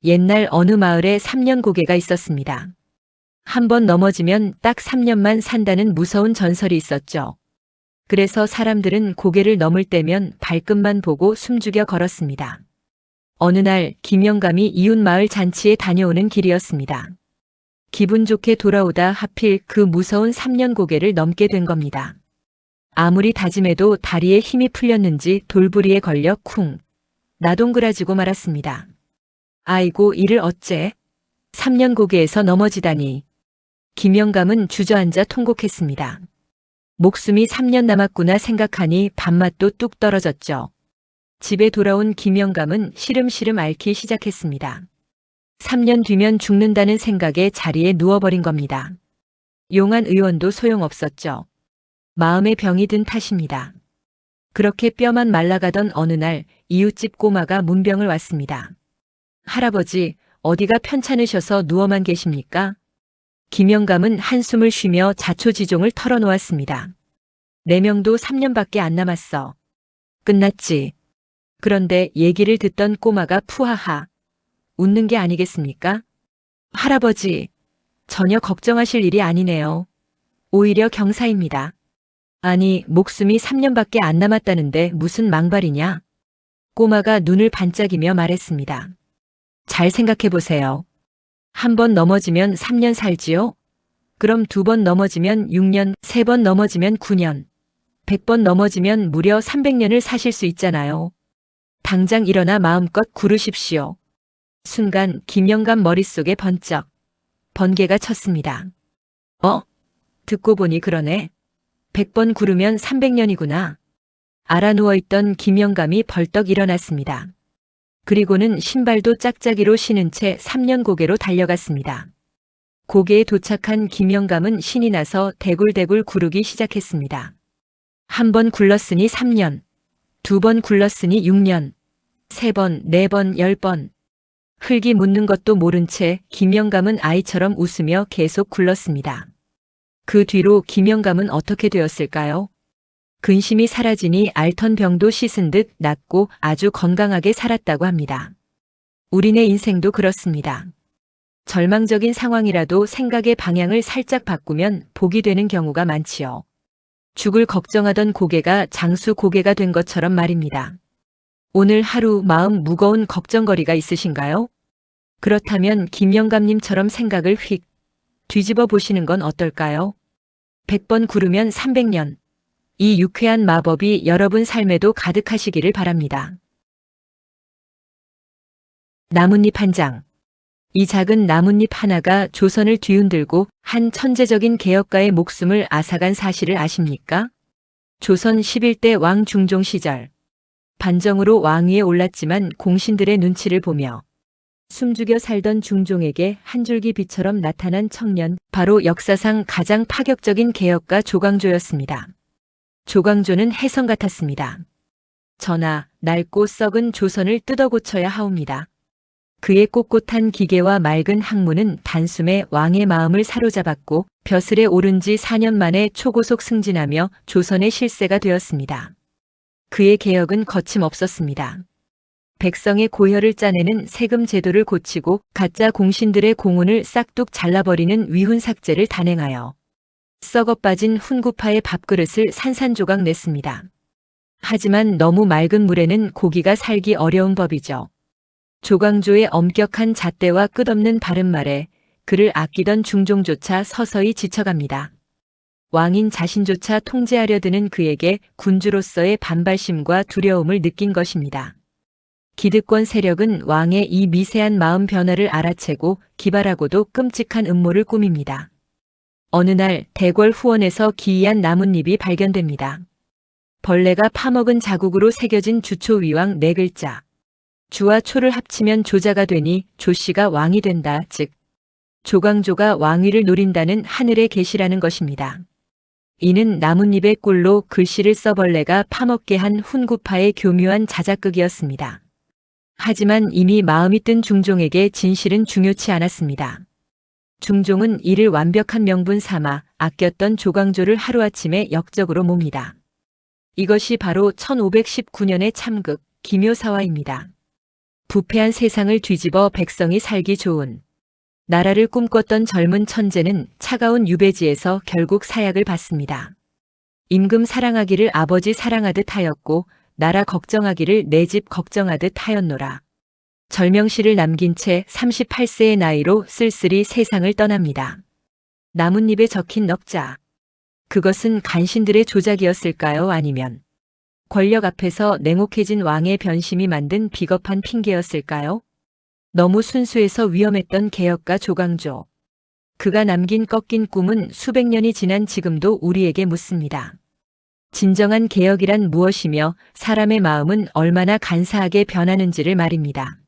옛날 어느 마을에 3년 고개가 있었습니다. 한 번 넘어지면 딱 3년만 산다는 무서운 전설이 있었죠. 그래서 사람들은 고개를 넘을 때면 발끝만 보고 숨죽여 걸었습니다. 어느 날 김영감이 이웃 마을 잔치에 다녀오는 길이었습니다. 기분 좋게 돌아오다 하필 그 무서운 3년 고개를 넘게 된 겁니다. 아무리 다짐해도 다리에 힘이 풀렸는지 돌부리에 걸려 쿵 나동그라지고 말았습니다. 아이고 이를 어째? 3년 고개에서 넘어지다니. 김영감은 주저앉아 통곡했습니다. 목숨이 3년 남았구나 생각하니 밥맛도 뚝 떨어졌죠. 집에 돌아온 김영감은 시름시름 앓기 시작했습니다. 3년 뒤면 죽는다는 생각에 자리에 누워버린 겁니다. 용한 의원도 소용없었죠. 마음에 병이 든 탓입니다. 그렇게 뼈만 말라가던 어느 날 이웃집 꼬마가 문병을 왔습니다. 할아버지, 어디가 편찮으셔서 누워만 계십니까? 김영감은 한숨을 쉬며 자초지종을 털어놓았습니다. 내 명도 3년밖에 안 남았어. 끝났지. 그런데 얘기를 듣던 꼬마가 푸하하 웃는 게 아니겠습니까? 할아버지, 전혀 걱정하실 일이 아니네요. 오히려 경사입니다. 아니, 목숨이 3년밖에 안 남았다는데 무슨 망발이냐? 꼬마가 눈을 반짝이며 말했습니다. 잘 생각해 보세요. 한 번 넘어지면 3년 살지요? 그럼 2번 넘어지면 6년, 3번 넘어지면 9년, 100번 넘어지면 무려 300년을 사실 수 있잖아요. 당장 일어나 마음껏 구르십시오. 순간 김영감 머릿속에 번쩍 번개가 쳤습니다. 듣고 보니 그러네. 100번 구르면 300년이구나. 알아 누워있던 김영감이 벌떡 일어났습니다. 그리고는 신발도 짝짝이로 신은 채 3년 고개로 달려갔습니다. 고개에 도착한 김영감은 신이 나서 대굴대굴 구르기 시작했습니다. 한 번 굴렀으니 3년, 2번 굴렀으니 6년, 3번, 4번, 10번. 흙이 묻는 것도 모른 채 김영감은 아이처럼 웃으며 계속 굴렀습니다. 그 뒤로 김영감은 어떻게 되었을까요? 근심이 사라지니 앓던 병도 씻은 듯 낫고 아주 건강하게 살았다고 합니다. 우리네 인생도 그렇습니다. 절망적인 상황이라도 생각의 방향을 살짝 바꾸면 복이 되는 경우가 많지요. 죽을 걱정하던 고개가 장수 고개가 된 것처럼 말입니다. 오늘 하루 마음 무거운 걱정거리가 있으신가요? 그렇다면 김영감님처럼 생각을 휙 뒤집어 보시는 건 어떨까요? 100번 구르면 300년. 이 유쾌한 마법이 여러분 삶에도 가득하시기를 바랍니다. 나뭇잎 한 장. 이 작은 나뭇잎 하나가 조선을 뒤흔들고 한 천재적인 개혁가의 목숨을 앗아간 사실을 아십니까? 조선 11대 왕 중종 시절. 반정으로 왕위에 올랐지만 공신들의 눈치를 보며 숨죽여 살던 중종에게 한 줄기 빛처럼 나타난 청년, 바로 역사상 가장 파격적인 개혁가 조광조였습니다. 조광조는 혜성 같았습니다. 전하, 낡고 썩은 조선을 뜯어 고쳐야 하옵니다. 그의 꼿꼿한 기계와 맑은 학문은 단숨에 왕의 마음을 사로잡았고 벼슬에 오른 지 4년 만에 초고속 승진하며 조선의 실세가 되었습니다. 그의 개혁은 거침없었습니다. 백성의 고혈을 짜내는 세금 제도를 고치고 가짜 공신들의 공운을 싹둑 잘라버리는 위훈 삭제를 단행하여 썩어 빠진 훈구파의 밥그릇을 산산조각 냈습니다. 하지만 너무 맑은 물에는 고기가 살기 어려운 법이죠. 조광조의 엄격한 잣대와 끝없는 바른말에 그를 아끼던 중종조차 서서히 지쳐갑니다. 왕인 자신조차 통제하려 드는 그에게 군주로서의 반발심과 두려움을 느낀 것입니다. 기득권 세력은 왕의 이 미세한 마음 변화를 알아채고 기발하고도 끔찍한 음모를 꾸밉니다. 어느 날 대궐 후원에서 기이한 나뭇잎이 발견됩니다. 벌레가 파먹은 자국으로 새겨진 주초위왕 4글자. 주와 초를 합치면 조자가 되니 조씨가 왕이 된다. 즉 조광조가 왕위를 노린다는 하늘의 계시라는 것입니다. 이는 나뭇잎의 꿀로 글씨를 써 벌레가 파먹게 한 훈구파의 교묘한 자작극이었습니다. 하지만 이미 마음이 뜬 중종에게 진실은 중요치 않았습니다. 중종은 이를 완벽한 명분 삼아 아꼈던 조광조를 하루아침에 역적으로 몹니다. 이것이 바로 1519년의 참극 기묘사화입니다. 부패한 세상을 뒤집어 백성이 살기 좋은 나라를 꿈꿨던 젊은 천재는 차가운 유배지에서 결국 사약을 받습니다. 임금 사랑하기를 아버지 사랑하듯 하였고 나라 걱정하기를 내 집 걱정하듯 하였노라. 절명시를 남긴 채 38세의 나이로 쓸쓸히 세상을 떠납니다. 나뭇잎에 적힌 넉자. 그것은 간신들의 조작이었을까요? 아니면 권력 앞에서 냉혹해진 왕의 변심이 만든 비겁한 핑계였을까요? 너무 순수해서 위험했던 개혁가 조광조. 그가 남긴 꺾인 꿈은 수백 년이 지난 지금도 우리에게 묻습니다. 진정한 개혁이란 무엇이며 사람의 마음은 얼마나 간사하게 변하는지를 말입니다.